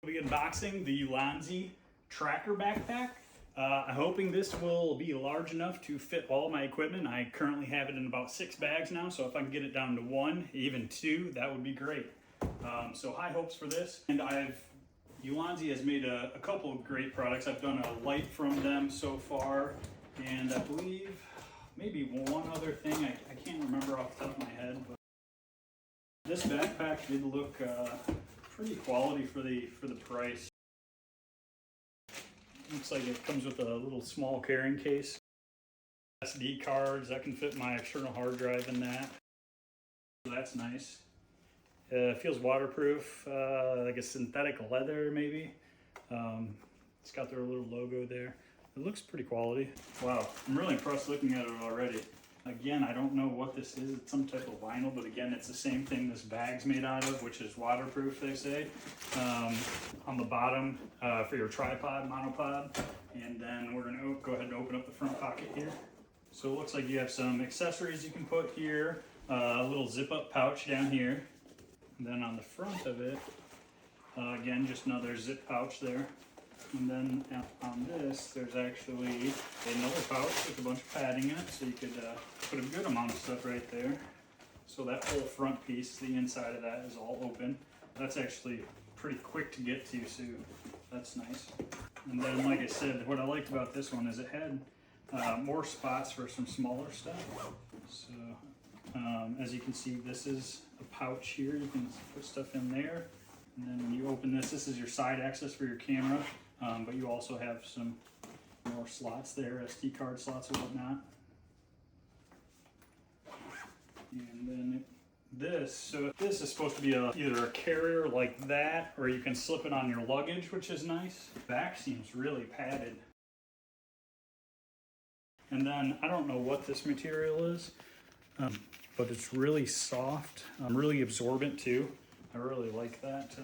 We'll be unboxing the Ulanzi Tracker Backpack. I'm hoping this will be large enough to fit all my equipment. I currently have it in about 6 bags now, so if I can get it down to 1, even 2, that would be great. So high hopes for this. And Ulanzi has made a couple of great products. I've done a light from them so far, and I believe maybe one other thing. I can't remember off the top of my head, but this backpack did look pretty quality for the price. Looks like it comes with a little small carrying case. SD cards, that can fit my external hard drive in that. So that's nice. It feels waterproof, like a synthetic leather maybe. It's got their little logo there. It looks pretty quality. Wow, I'm really impressed looking at it already. Again, I don't know what this is. It's some type of vinyl, but again, it's the same thing this bag's made out of, which is waterproof, they say. On the bottom for your tripod, monopod. And then we're gonna go ahead and open up the front pocket here. So it looks like you have some accessories you can put here, a little zip up pouch down here. And then on the front of it, again, just another zip pouch there. And then on this, there's actually another pouch with a bunch of padding in it, so you could put a good amount of stuff right there. So that whole front piece, the inside of that is all open. That's actually pretty quick to get to, so that's nice. And then, like I said, what I liked about this one is it had more spots for some smaller stuff. So as you can see, this is a pouch here. You can put stuff in there. And then when you open this, this is your side access for your camera. But you also have some more slots there, SD card slots and whatnot. And then this is supposed to be either a carrier like that, or you can slip it on your luggage, which is nice. Back seems really padded. And then I don't know what this material is, but it's really soft, really absorbent too. I really like that.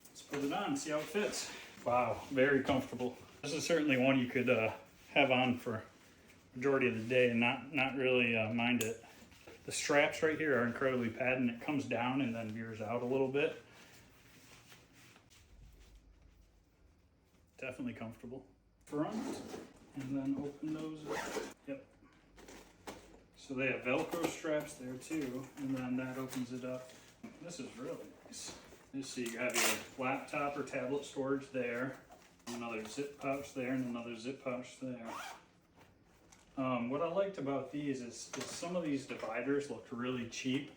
Let's put it on and see how it fits. Wow, very comfortable. This is certainly one you could have on for the majority of the day and not really mind it. The straps right here are incredibly padded, and it comes down and then veers out a little bit. Definitely comfortable. Front, and then open those up. Yep. So they have Velcro straps there too, and then that opens it up. This is really nice. So you have your laptop or tablet storage there, another zip pouch there, and another zip pouch there. What I liked about these is some of these dividers looked really cheap.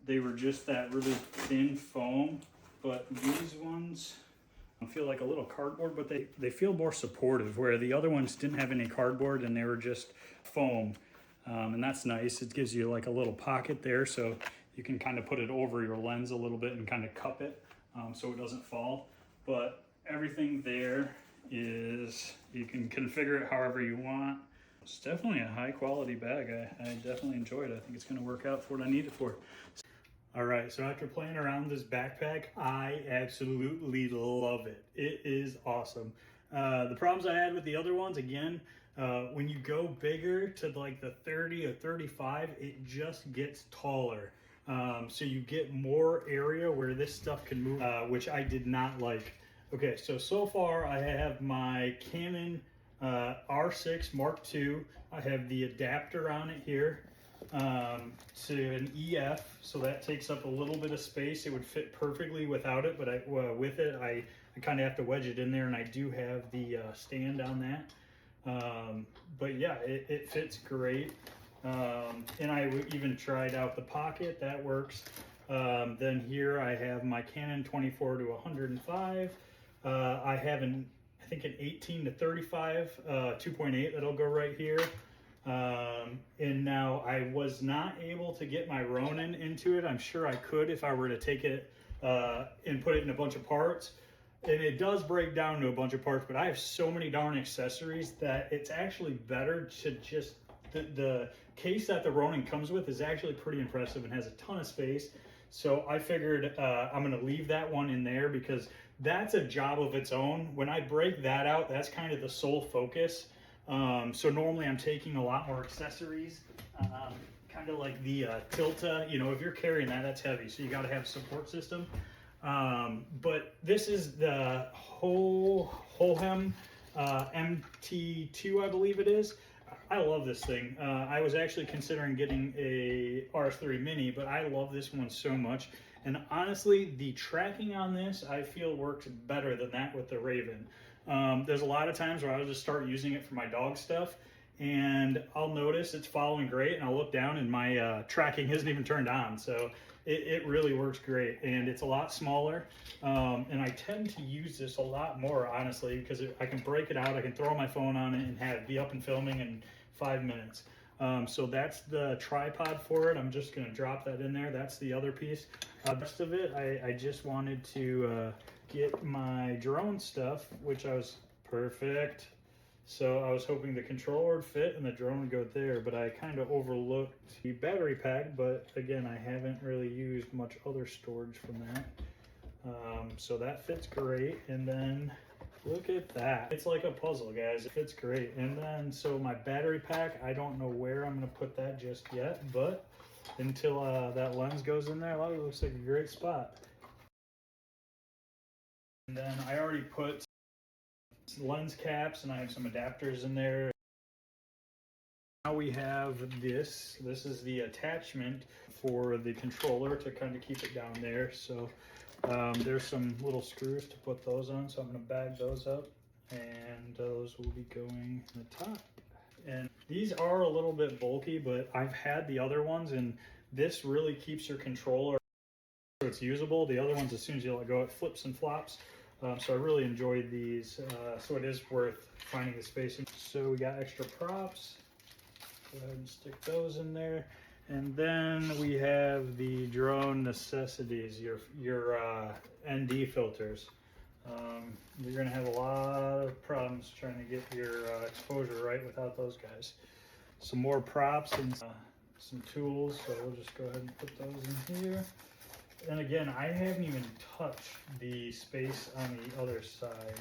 They were just that really thin foam, but these ones feel like a little cardboard, but they feel more supportive, where the other ones didn't have any cardboard and they were just foam. And that's nice. It gives you like a little pocket there, so you can kind of put it over your lens a little bit and kind of cup it so it doesn't fall. But everything there is, you can configure it however you want. It's definitely a high quality bag. I definitely enjoyed it. I think it's going to work out for what I need it for. All right, so after playing around with this backpack, I absolutely love it. It is awesome. The problems I had with the other ones, again, when you go bigger to like the 30 or 35, it just gets taller. So you get more area where this stuff can move, which I did not like. Okay, so far I have my Canon R6 Mark II. I have the adapter on it here to an EF, so that takes up a little bit of space. It would fit perfectly without it, but with it, I kind of have to wedge it in there, and I do have the stand on that. But yeah, it fits great. And I even tried out the pocket, that works. Then here I have my Canon 24 to 105. I have I think an 18 to 35 2.8 that'll go right here. And now I was not able to get my Ronin into it. I'm sure I could if I were to take it and put it in a bunch of parts. And it does break down to a bunch of parts, but I have so many darn accessories that it's actually better to just, the case that the Ronin comes with is actually pretty impressive and has a ton of space. So I figured I'm gonna leave that one in there because that's a job of its own. When I break that out, that's kind of the sole focus. So normally I'm taking a lot more accessories, kind of like the Tilta. You know, if you're carrying that, that's heavy, so you gotta have a support system. But this is the Hohem MT2, I believe it is. I love this thing. I was actually considering getting a RS3 Mini, but I love this one so much. And honestly, the tracking on this, I feel works better than that with the Raven. There's a lot of times where I'll just start using it for my dog stuff, and I'll notice it's following great, and I'll look down and my tracking isn't even turned on. So it really works great, and it's a lot smaller. And I tend to use this a lot more, honestly, because I can break it out, I can throw my phone on it and have it be up and filming in 5 minutes. So that's the tripod for it. I'm just going to drop that in there. That's the other piece. The rest of it, I just wanted to get my drone stuff, which I was perfect. So I was hoping the controller would fit and the drone would go there, but I kind of overlooked the battery pack. But again, I haven't really used much other storage from that. So that fits great. And then look at that. It's like a puzzle, guys. It fits great. And then, so my battery pack, I don't know where I'm going to put that just yet, but until that lens goes in there, it looks like a great spot. And then I already put lens caps and I have some adapters in there. Now we have this. This is the attachment for the controller to kind of keep it down there. So there's some little screws to put those on, so I'm going to bag those up, and those will be going in the top. And these are a little bit bulky, but I've had the other ones, and this really keeps your controller so it's usable. The other ones, as soon as you let go, it flips and flops. So I really enjoyed these, so it is worth finding the space. So we got extra props. Go ahead and stick those in there. And then we have the drone necessities, your ND filters. You're going to have a lot of problems trying to get your exposure right without those guys. Some more props and some tools, so we'll just go ahead and put those in here. And again, I haven't even touched the space on the other side.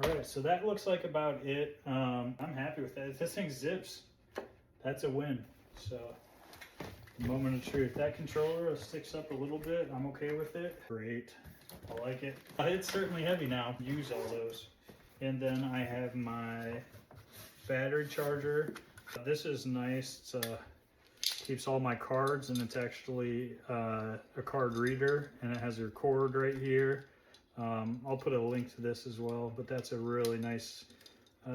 All right, so that looks like about it. I'm happy with that. If this thing zips, that's a win. So, moment of truth. That controller sticks up a little bit. I'm okay with it. Great. I like it. It's certainly heavy now. Use all those. And then I have my battery charger. This is nice. It's keeps all my cards, and it's actually a card reader, and it has your cord right here. I'll put a link to this as well, but that's a really nice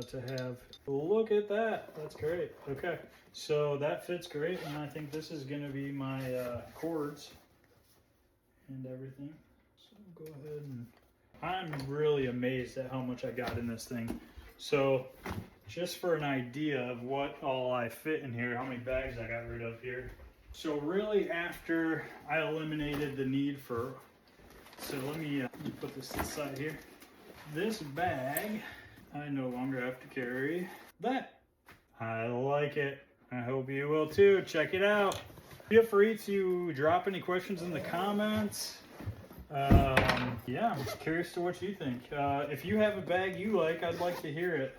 to have. Look at that. That's great. Okay, so that fits great, and I think this is going to be my cords and everything. So go ahead, and I'm really amazed at how much I got in this thing. So just for an idea of what all I fit in here, how many bags I got rid of here. So really, after I eliminated the need for, so let me put this aside here. This bag, I no longer have to carry that. I like it. I hope you will too. Check it out. Feel free to drop any questions in the comments. Yeah, I'm just curious to what you think. If you have a bag you like, I'd like to hear it.